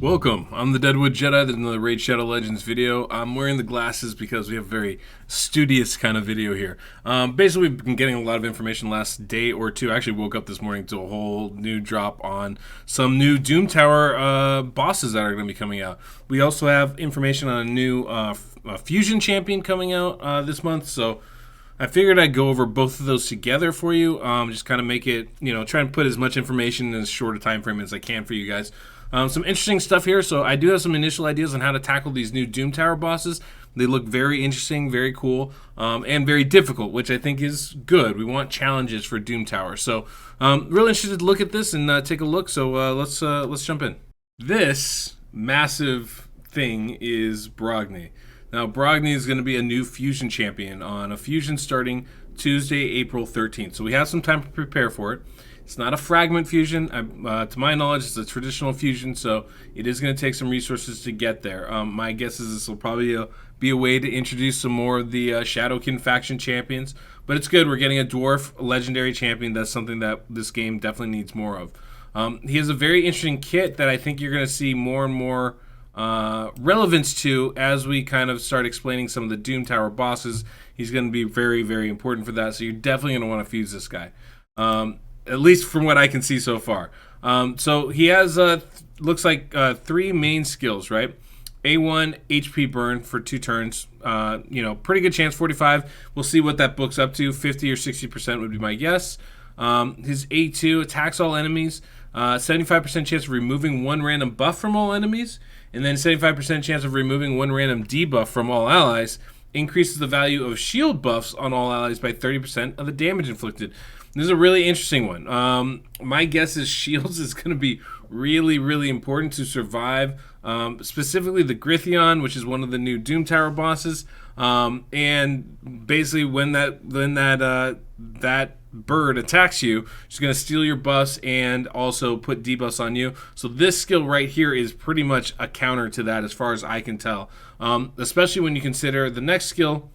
Welcome, I'm the Deadwood Jedi in the Raid Shadow Legends video. I'm wearing the glasses because we have a very studious kind of video here. Basically, we've been getting a lot of information last day or two. I actually woke up this morning to a whole new drop on some new Doom Tower bosses that are going to be coming out. We also have information on a new Fusion Champion coming out this month, so I figured I'd go over both of those together for you. Just kind of make it, try and put as much information in as short a time frame as I can for you guys. Some interesting stuff here. So I do have some initial ideas on how to tackle these new Doom Tower bosses. They look very interesting, very cool, and very difficult, which I think is good. We want challenges for Doom Tower. So really interested to look at this and take a look. So let's jump in. This massive thing is Brogni. Now, Brogni is going to be a new Fusion champion on a Fusion starting Tuesday, April 13th. So we have some time to prepare for it. It's not a fragment fusion. To my knowledge, it's a traditional fusion, so it is going to take some resources to get there. My guess is this will probably be a way to introduce some more of the Shadowkin faction champions, but it's good. We're getting a dwarf legendary champion. That's something that this game definitely needs more of. He has a very interesting kit that I think you're going to see more and more relevance to as we kind of start explaining some of the Doom Tower bosses. He's going to be very, very important for that, so you're definitely going to want to fuse this guy. At least from what I can see so far. So he has, looks like 3 main skills, right? A1, HP burn for 2 turns. Pretty good chance, 45. We'll see what that books up to. 50 or 60% would be my guess. His A2, attacks all enemies. 75% chance of removing 1 random buff from all enemies. And then 75% chance of removing 1 random debuff from all allies. Increases the value of shield buffs on all allies by 30% of the damage inflicted. This is a really interesting one. My guess is shields is going to be really, really important to survive. Specifically the Gryphon, which is one of the new Doom Tower bosses. And basically when that bird attacks you, she's going to steal your buffs and also put debuffs on you. So this skill right here is pretty much a counter to that as far as I can tell. Especially when you consider the next skill,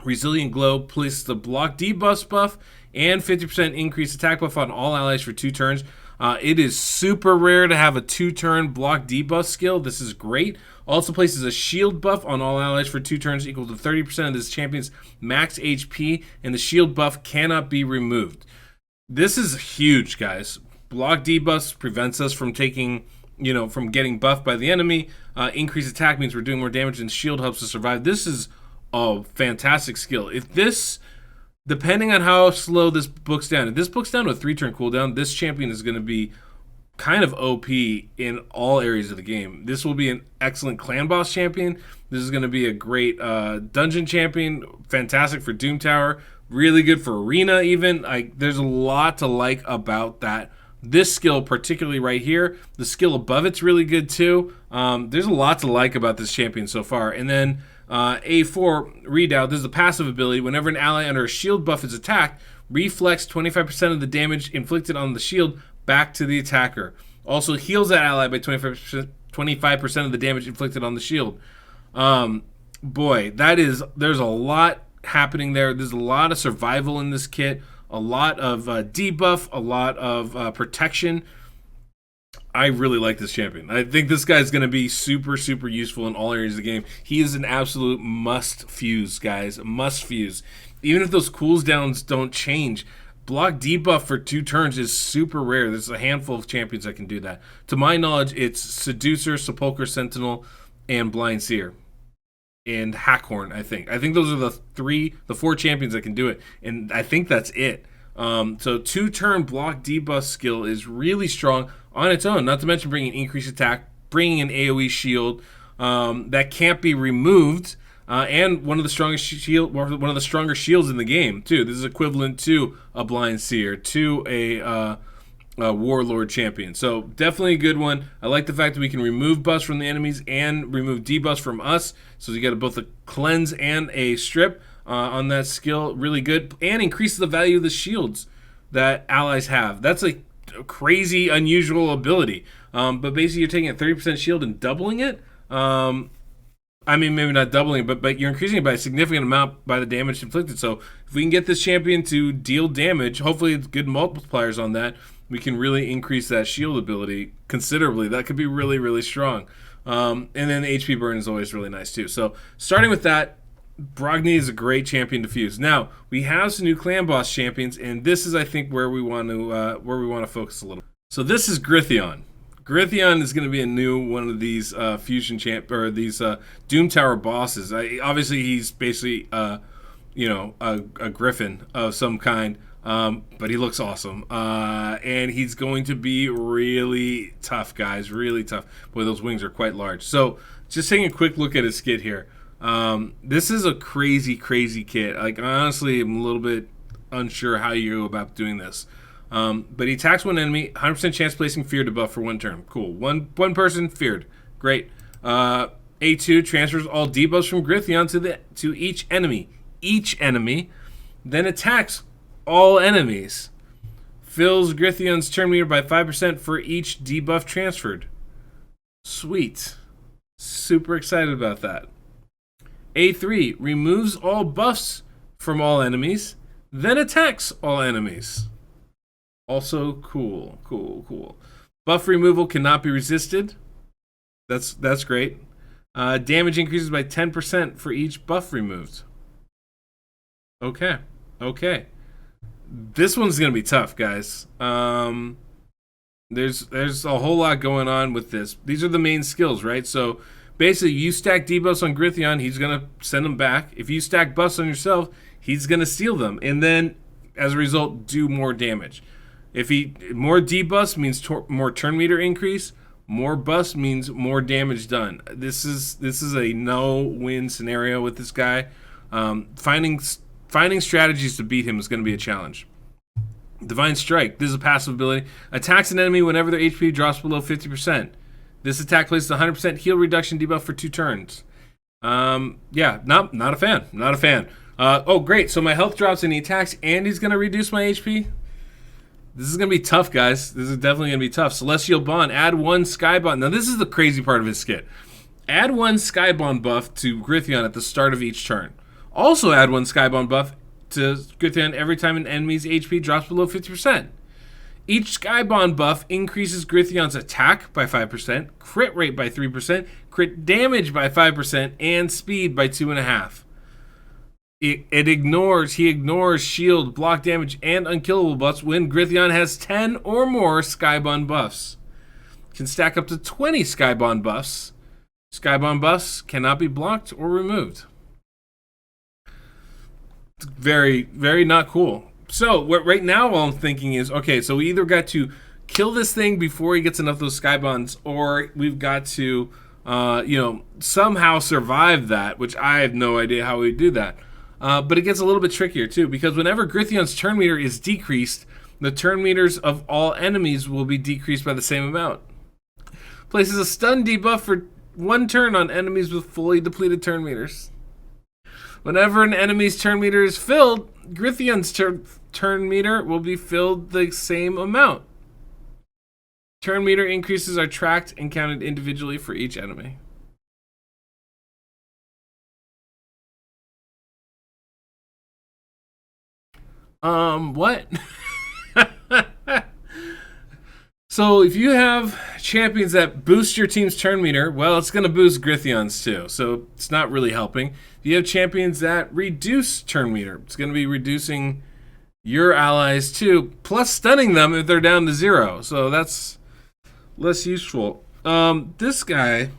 Resilient Glow, places the block debuffs buff and 50% increased attack buff on all allies for 2 turns. It is super rare to have a 2-turn block debuff skill. This is great. Also places a shield buff on all allies for 2 turns equal to 30% of this champion's max HP, and the shield buff cannot be removed. This is huge, guys. Block debuffs prevents us from taking, from getting buffed by the enemy. Increased attack means we're doing more damage, and shield helps us survive. This is a fantastic skill. If this, depending on how slow this books down, if this books down to a 3-turn cooldown, this champion is going to be kind of OP in all areas of the game. This will be an excellent clan boss champion. This is going to be a great dungeon champion. Fantastic for Doom Tower. Really good for arena even. There's a lot to like about that. This skill particularly right here. The skill above it's really good too. There's a lot to like about this champion so far. And then A4 readout. This is a passive ability. Whenever an ally under a shield buff is attacked, reflects 25% of the damage inflicted on the shield back to the attacker. Also heals that ally by 25% of the damage inflicted on the shield. Boy, there's a lot happening there. There's a lot of survival in this kit, a lot of debuff, a lot of protection. I really like this champion. I think this guy's going to be super, super useful in all areas of the game. He is an absolute must fuse, guys. Must fuse. Even if those cooldowns don't change, block debuff for 2 turns is super rare. There's a handful of champions that can do that. To my knowledge, it's Seducer, Sepulchre Sentinel, and Blind Seer. And Hackhorn, I think. I think those are the 4 champions that can do it. And I think that's it. So 2-turn block debuff skill is really strong on its own, not to mention bringing increased attack, bringing an AoE shield that can't be removed, and one of the stronger shields in the game too. This is equivalent to a Blind Seer, to a Warlord champion. So definitely a good one. I like the fact that we can remove buffs from the enemies and remove debuffs from us. So you got both a cleanse and a strip on that skill. Really good, and increases the value of the shields that allies have. That's a crazy, unusual ability. But basically, you're taking a 30% shield and doubling it. I mean, maybe not doubling it, but you're increasing it by a significant amount by the damage inflicted. So if we can get this champion to deal damage, hopefully it's good multipliers on that, we can really increase that shield ability considerably. That could be really, really strong. And then the HP burn is always really nice too. So starting with that, Brogni is a great champion to fuse. Now we have some new clan boss champions, and this is, I think, where we want to focus a little. So this is Gryphon. Gryphon is going to be a new one of these fusion these Doom Tower bosses. Obviously, he's basically a Gryphon of some kind, but he looks awesome, and he's going to be really tough, guys. Really tough. Boy, those wings are quite large. So just taking a quick look at his kit here. This is a crazy kit. Like, honestly, I'm a little bit unsure how you go about doing this. But he attacks one enemy, 100% chance placing fear debuff for 1 turn. Cool. One person feared. Great. A2 transfers all debuffs from Gryphon to each enemy. Then attacks all enemies. Fills Gryphon's turn meter by 5% for each debuff transferred. Sweet. Super excited about that. A3 removes all buffs from all enemies, then attacks all enemies. Also cool. Buff removal cannot be resisted. That's great. Damage increases by 10% for each buff removed. Okay. This one's gonna be tough, guys. There's a whole lot going on with this. These are the main skills, right? So basically, you stack debuffs on Gryphon, he's going to send them back. If you stack buffs on yourself, he's going to steal them. And then, as a result, do more damage. More debuffs means more turn meter increase. More buffs means more damage done. This is a no-win scenario with this guy. Finding strategies to beat him is going to be a challenge. Divine Strike. This is a passive ability. Attacks an enemy whenever their HP drops below 50%. This attack places 100% heal reduction debuff for 2 turns. Yeah, not a fan. Oh, great. So my health drops and he attacks and he's going to reduce my HP? This is going to be tough, guys. This is definitely going to be tough. Celestial Bond. Add 1 Sky Bond. Now, this is the crazy part of his skit. Add 1 Sky Bond buff to Gryphon at the start of each turn. Also add 1 Sky Bond buff to Gryphon every time an enemy's HP drops below 50%. Each Sky Bond buff increases Gryphon's attack by 5%, crit rate by 3%, crit damage by 5%, and speed by 2.5%. He ignores shield, block damage, and unkillable buffs when Gryphon has 10 or more Sky Bond buffs. Can stack up to 20 Sky Bond buffs. Sky Bond buffs cannot be blocked or removed. It's very, very not cool. So right now all I'm thinking is, okay, so we either got to kill this thing before he gets enough of those Sky Bonds, or we've got to, somehow survive that, which I have no idea how we do that. But it gets a little bit trickier too, because whenever Gryphon's turn meter is decreased, the turn meters of all enemies will be decreased by the same amount. Places a stun debuff for 1 turn on enemies with fully depleted turn meters. Whenever an enemy's turn meter is filled, Gryphon's turn meter will be filled the same amount. Turn meter increases are tracked and counted individually for each enemy. What? So if you have champions that boost your team's turn meter, well, it's going to boost Gryphon's too. So it's not really helping. If you have champions that reduce turn meter, it's going to be reducing your allies too, plus stunning them if they're down to 0. So that's less useful. This guy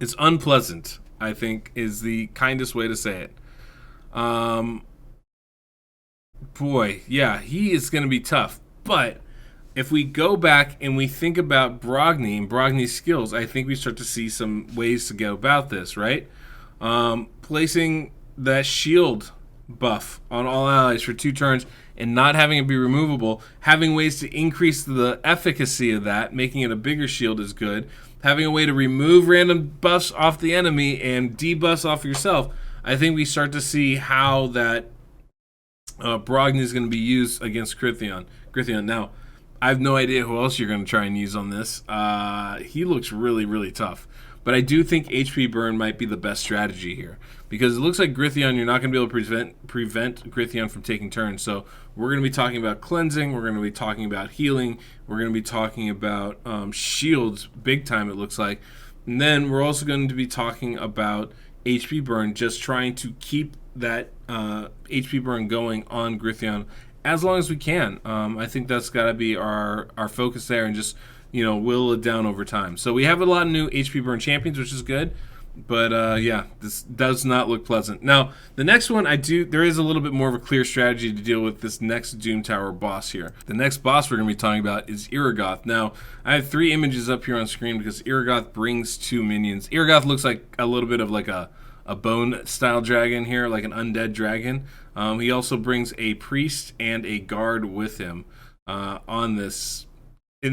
is unpleasant, I think, is the kindest way to say it. Boy, yeah, he is going to be tough. But if we go back and we think about Brogni and Brogni's skills, I think we start to see some ways to go about this, right? Placing that shield buff on all allies for 2 turns and not having it be removable, having ways to increase the efficacy of that, making it a bigger shield is good. Having a way to remove random buffs off the enemy and debuffs off yourself, I think we start to see how that Brogni is going to be used against Gryphon. Now, I have no idea who else you're going to try and use on this. He looks really, really tough. but I do think HP burn might be the best strategy here, because it looks like Gryphon, you're not going to be able to prevent Gryphon from taking turns. So we're going to be talking about cleansing, we're going to be talking about healing, we're going to be talking about shields big time, it looks like. And then we're also going to be talking about HP burn, just trying to keep that HP burn going on Gryphon as long as we can. I think that's got to be our focus there, and just, whittle it down over time. So we have a lot of new HP burn champions, which is good. But yeah, this does not look pleasant. Now, the next one, there is a little bit more of a clear strategy to deal with this next Doom Tower boss here. The next boss we're going to be talking about is Aragoth. Now, I have 3 images up here on screen because Aragoth brings 2 minions. Aragoth looks like a little bit of like a bone-style dragon here, like an undead dragon. He also brings a priest and a guard with him in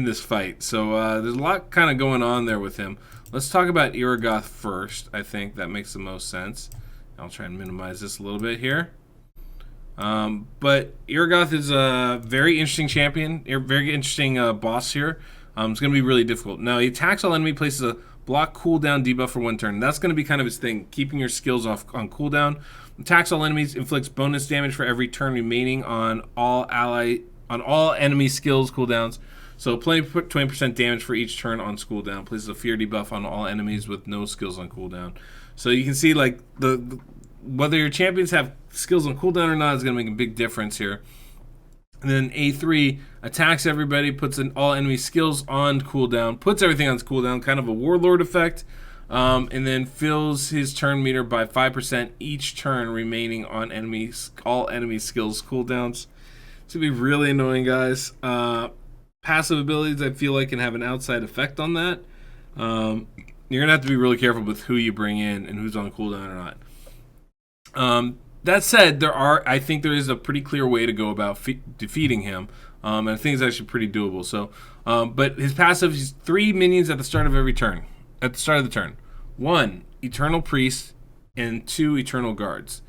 this fight. So there's a lot kind of going on there with him. Let's talk about Aragoth first. I think that makes the most sense. I'll try and minimize this a little bit here. But Aragoth is a very interesting champion, very interesting boss here. It's going to be really difficult. Now, he attacks all enemy, places a block cooldown debuff for 1 turn. That's going to be kind of his thing, keeping your skills off on cooldown. Attacks all enemies, inflicts bonus damage for every turn remaining on all enemy skills cooldowns. So 20% damage for each turn on cooldown. Places a fear debuff on all enemies with no skills on cooldown. So you can see, like, whether your champions have skills on cooldown or not is going to make a big difference here. And then A3 attacks everybody, puts all enemy skills on cooldown, puts everything on cooldown, kind of a warlord effect, and then fills his turn meter by 5% each turn remaining on all enemy skills cooldowns. It's going to be really annoying, guys. Passive abilities, I feel like, can have an outside effect on that. You're going to have to be really careful with who you bring in and who's on cooldown or not. That said, I think there is a pretty clear way to go about defeating him, and I think it's actually pretty doable. So, but his passive is 3 minions at the start of every turn. At the start of the turn, 1 Eternal Priest and 2 Eternal Guards.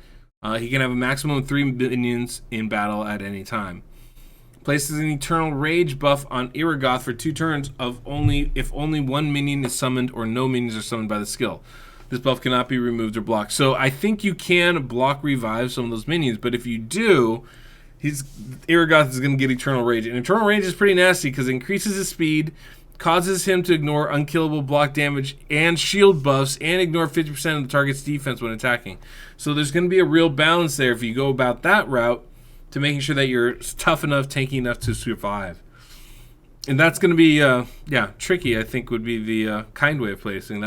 He can have a maximum of 3 minions in battle at any time. Places an Eternal Rage buff on Aragoth for 2 turns if only 1 minion is summoned or no minions are summoned by the skill. This buff cannot be removed or blocked. So I think you can block revive some of those minions, but if you do, Aragoth is going to get Eternal Rage. And Eternal Rage is pretty nasty because it increases his speed, causes him to ignore unkillable block damage and shield buffs, and ignore 50% of the target's defense when attacking. So there's going to be a real balance there if you go about that route to making sure that you're tough enough, tanky enough to survive. And that's going to be, tricky, I think would be the kind way of saying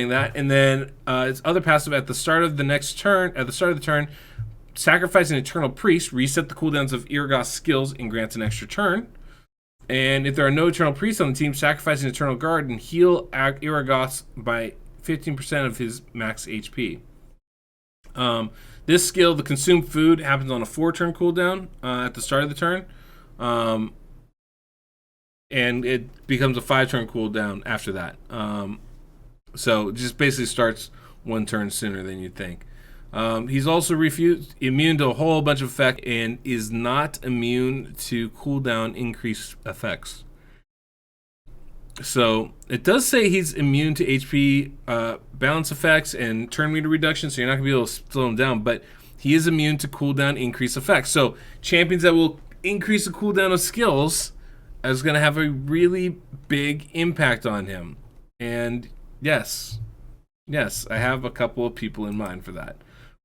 that. And then its other passive at the start of the turn, sacrifice an Eternal Priest, reset the cooldowns of Aragoth's skills, and grants an extra turn. And if there are no Eternal Priests on the team, sacrifice an Eternal Guard and heal Aragoth by 15% of his max HP. This skill, the Consume Food, happens on a 4-turn cooldown at the start of the turn. And it becomes a 5-turn cooldown after that. So it just basically starts 1 turn sooner than you'd think. He's also immune to a whole bunch of effects and is not immune to cooldown increase effects. So it does say he's immune to HP balance effects and turn meter reduction, so you're not going to be able to slow him down, but he is immune to cooldown increase effects. So champions that will increase the cooldown of skills is going to have a really big impact on him. And yes, I have a couple of people in mind for that.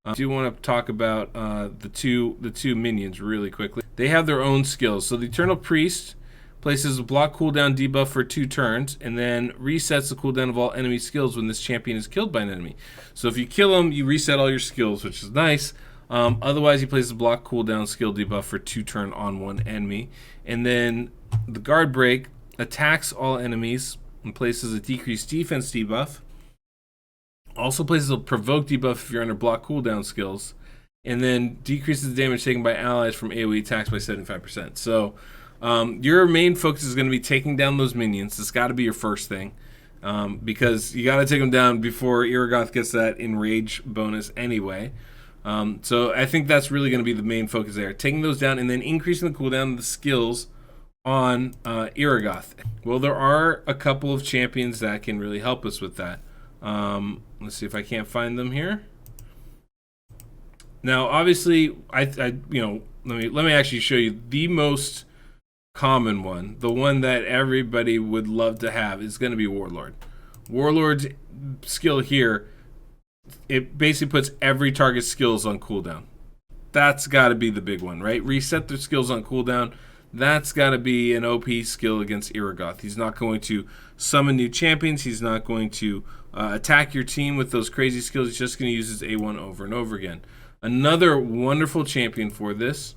I do want to talk about the two minions really quickly. They have their own skills. So the Eternal Priest places a block cooldown debuff for 2 turns, and then resets the cooldown of all enemy skills when this champion is killed by an enemy. So if you kill him, you reset all your skills, which is nice. Otherwise, he places a block cooldown skill debuff for 2 turn on 1 enemy. And then the Guard Break attacks all enemies and places a decreased defense debuff. Also places a provoke debuff if you're under block cooldown skills. And then decreases the damage taken by allies from AoE attacks by 75%. So your main focus is going to be taking down those minions. It's got to be your first thing. Because you got to take them down before Aragoth gets that enrage bonus anyway. So I think that's really going to be the main focus there. Taking those down and then increasing the cooldown of the skills on Aragoth? Well, there are a couple of champions that can really help us with that. Let's see if I can't find them here. Now, obviously, let me actually show you the most common one. The one that everybody would love to have is going to be Warlord. Warlord's skill here, it basically puts every target's skills on cooldown. That's got to be the big one, right? Reset their skills on cooldown. That's got to be an OP skill against Aragoth. He's not going to summon new champions. He's not going to attack your team with those crazy skills. He's just going to use his A1 over and over again. Another wonderful champion for this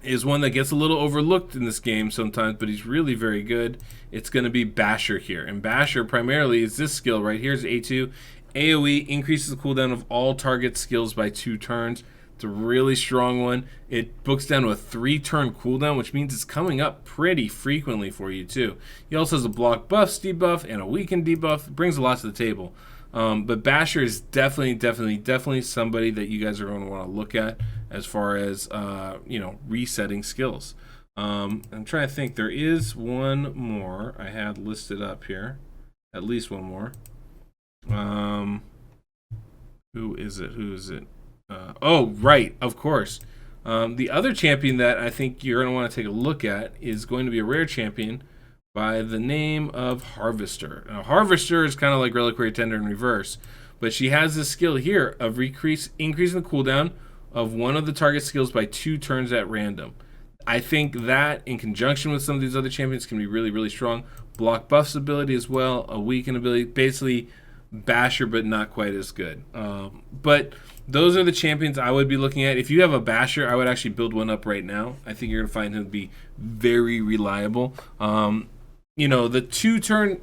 is one that gets a little overlooked in this game sometimes, but he's really very good. It's going to be Basher here. And Basher primarily is this skill right here is A2. AoE increases the cooldown of all target skills by 2 turns. It's a really strong one. It books down to a 3-turn cooldown, which means it's coming up pretty frequently for you too. He also has a block buffs debuff and a weaken debuff. It brings a lot to the table. But Basher is definitely somebody that you guys are going to want to look at as far as resetting skills. I'm trying to think. There is one more I had listed up here. At least one more. Who is it? Oh, right, of course. The other champion that I think you're going to want to take a look at is going to be a rare champion by the name of Harvester. Now, Harvester is kind of like Reliquary Tender in reverse, but she has this skill here of increasing the cooldown of one of the target skills by 2 turns at random. I think that, in conjunction with some of these other champions, can be really, really strong. Block buffs ability as well, a weaken ability, basically Basher, but not quite as good. But those are the champions I would be looking at. If you have a Basher, I would actually build one up right now. I think you're going to find him to be very reliable. The 2-turn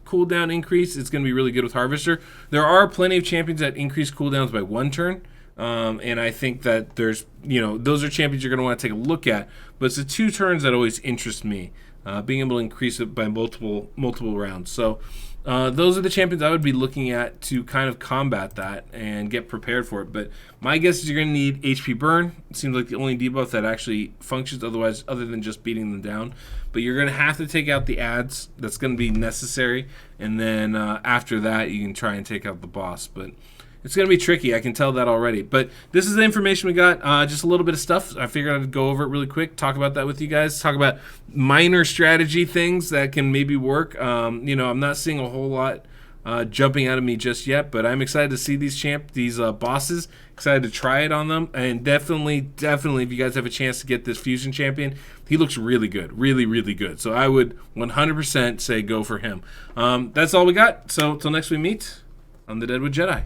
cooldown increase is going to be really good with Harvester. There are plenty of champions that increase cooldowns by 1 turn. And I think that there's, those are champions you're going to want to take a look at. But it's the 2 turns that always interest me, being able to increase it by multiple rounds. So those are the champions I would be looking at to kind of combat that and get prepared for it. But my guess is you're going to need HP burn. It seems like the only debuff that actually functions other than just beating them down. But you're going to have to take out the ads. That's going to be necessary. And then after that, you can try and take out the boss. But it's going to be tricky. I can tell that already. But this is the information we got. Just a little bit of stuff. I figured I'd go over it really quick, talk about that with you guys, talk about minor strategy things that can maybe work. I'm not seeing a whole lot jumping out of me just yet, but I'm excited to see these bosses. Excited to try it on them. And definitely, if you guys have a chance to get this Fusion champion, he looks really good. Really, really good. So I would 100% say go for him. That's all we got. So till next we meet, I'm the Deadwood Jedi.